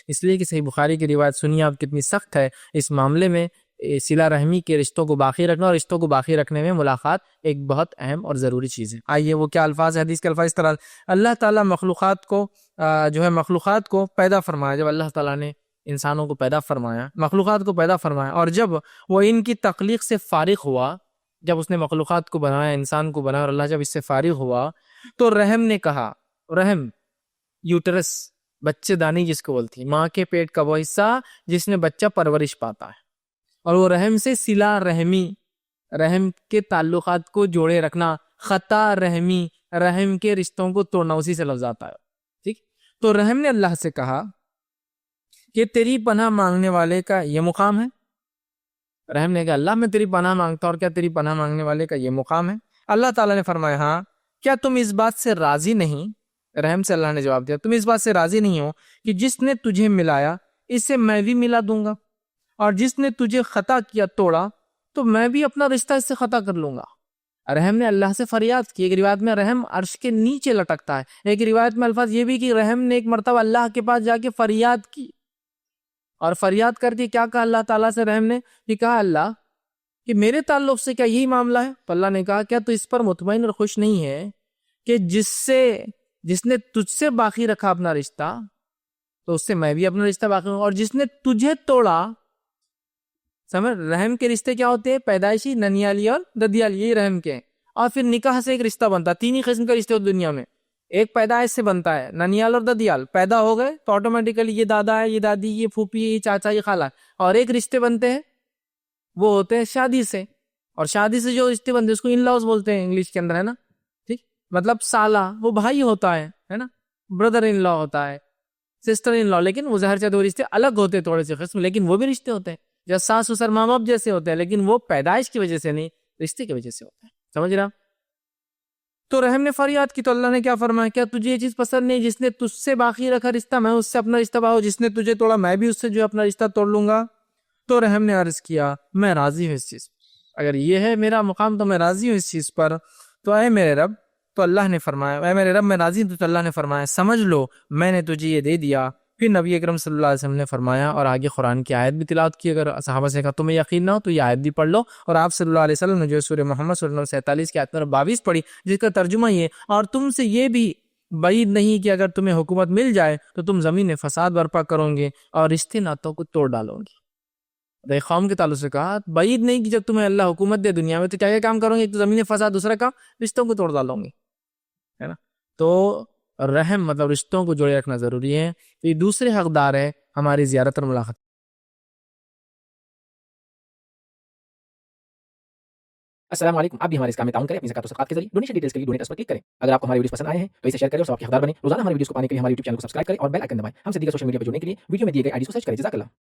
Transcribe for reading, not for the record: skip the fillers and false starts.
اس لیے کہ صحیح بخاری کی روایت سنیے آپ کتنی سخت ہے اس معاملے میں. صلہ رحمی کے رشتوں کو باقی رکھنا اور رشتوں کو باقی رکھنے میں ملاقات ایک بہت اہم اور ضروری چیز ہے. آئیے وہ کیا الفاظ ہے حدیث کے الفاظ اس طرح. اللہ تعالیٰ مخلوقات کو پیدا فرمایا. جب اللہ تعالیٰ نے انسانوں کو پیدا فرمایا، مخلوقات کو پیدا فرمایا، اور جب وہ ان کی تخلیق سے فارغ ہوا، جب اس نے مخلوقات کو بنایا، انسان کو بنایا، اور اللہ جب اس سے فارغ ہوا تو رحم نے کہا، رحم یوٹرس بچے دانی جس کو بولتی، ماں کے پیٹ کا وہ حصہ جس میں بچہ پرورش پاتا ہے، اور وہ رحم سے صلہ رحمی، رحم کے تعلقات کو جوڑے رکھنا، خطا رحمی، رحم کے رشتوں کو توڑنا، اسی سے لفظ آتا ہے. ٹھیک. تو رحم نے اللہ سے کہا کہ تیری پناہ مانگنے والے کا یہ مقام ہے. رحم نے کہا اللہ میں تیری پناہ مانگتا ہوں، اور کیا تیری پناہ مانگنے والے کا یہ مقام ہے؟ اللہ تعالیٰ نے فرمایا ہاں. کیا تم اس بات سے راضی نہیں؟ رحم سے اللہ نے جواب دیا تم اس بات سے راضی نہیں ہو کہ جس نے تجھے ملایا اس سے میں بھی ملا دوں گا، اور جس نے تجھے خطا کیا توڑا تو میں بھی اپنا رشتہ اس سے خطا کر لوں گا. رحم نے اللہ سے فریاد کی. ایک روایت میں رحم عرش کے نیچے لٹکتا ہے، ایک روایت میں الفاظ یہ بھی کہ رحم نے ایک مرتبہ اللہ کے پاس جا کے فریاد کی، اور فریاد کر کے کیا کہا اللہ تعالیٰ سے؟ رحم نے کہ کہا اللہ کہ میرے تعلق سے کیا یہی معاملہ ہے؟ تو اللہ نے کہا کیا تو اس پر مطمئن اور خوش نہیں ہے کہ جس نے تجھ سے باقی رکھا اپنا رشتہ تو اس سے میں بھی اپنا رشتہ باقی رکھوں، اور جس نے تجھے توڑا. سمجھ، رحم کے رشتے کیا ہوتے ہیں؟ پیدائشی، ننیالی اور ددیالی، یہی رحم کے ہیں. اور پھر نکاح سے ایک رشتہ بنتا ہے. تین ہی قسم کے رشتے ہوتے دنیا میں. ایک پیدائش سے بنتا ہے، ننیال اور ددیال، پیدا ہو گئے تو آٹومیٹیکلی یہ دادا ہے، یہ دادی، یہ پھوپھی، یہ چاچا، یہ خالہ. اور ایک رشتے بنتے ہیں وہ ہوتے ہیں شادی سے، اور شادی سے جو رشتے بنتے ہیں اس کو ان لاؤز بولتے ہیں انگلش کے اندر، ہے نا. ٹھیک، مطلب سالہ وہ بھائی ہوتا ہے نا، بردر ان لا ہوتا ہے، سسٹر ان لا، لیکن وہ ظاہر چاہتے وہ رشتے الگ ہوتے ہیں تھوڑے سے قسم، لیکن وہ بھی رشتے ہوتے ہیں. جب ساس سسر ماں باپ جیسے ہوتے ہیں، لیکن وہ پیدائش کی وجہ سے نہیں، رشتے کی وجہ سے ہوتے ہیں. سمجھ رہا؟ تو رحم نے فریاد کی تو اللہ نے کیا فرمایا کیا تجھے یہ چیز پسند نہیں جس نے تجھ سے باقی رکھا رشتہ میں اس سے اپنا رشتہ باقی، جس نے تجھے توڑا میں بھی اس سے جو اپنا رشتہ توڑ لوں گا. تو رحم نے عرض کیا میں راضی ہوں اس چیز پر، اگر یہ ہے میرا مقام تو میں راضی ہوں اس چیز پر. تو اے میرے رب، تو اللہ نے فرمایا اے میرے رب میں راضی ہوں. تو اللہ نے فرمایا سمجھ لو میں نے تجھے یہ دے دیا. پھر نبی اکرم صلی اللہ علیہ وسلم نے فرمایا، اور آگے قرآن کی آیت بھی تلاوت کی. اگر صحابہ سے کہا تمہیں یقین نہ ہو تو یہ آیت بھی پڑھ لو، اور آپ صلی اللہ علیہ وسلم نے جو سورہ محمد صلی اللہ علیہ وسلم 47 کی آیت نمبر 22 پڑھی، جس کا ترجمہ یہ اور تم سے یہ بھی بعید نہیں کہ اگر تمہیں حکومت مل جائے تو تم زمین میں فساد برپا کرو گے اور رشتے ناتوں کو توڑ ڈالو گے. ایک قوم کے تعلق سے کہا بعید نہیں کہ جب تمہیں اللہ حکومت دے دنیا میں تو کیا کام کرو گے؟ ایک تو زمین فساد، دوسرا کام رشتوں کو توڑ ڈالو گے، ہے نا. تو رحم مطلب رشتوں کو جوڑے رکھنا ضروری ہے. تو یہ دوسرے حقدار ہے ہماری زیارت اور ملاقات. السلام علیکم. آپ بھی ہمارے اس کام میں تعاون کریں اپنی زکات و صدقات کے ذریعے. ڈونیشن ڈیٹیلز کے لیے ڈونیٹ اس پر کلک کریں. اگر آپ کو ہمارے ویڈیوز پسند آئے ہیں تو اسے شیئر کریں اور سب کے حقدار بنیں. روزانہ ہمارے ویڈیوز کو پانے کے لیے ہمارے یوٹیوب چینل کو سبسکرائب کریں اور بیل آئکن دبائیں. ہم سے دیگر سوشل میڈیا پر جڑنے کے لیے ویڈیو میں دیے گئے آئی ڈی کو سرچ کریں. جزاک اللہ.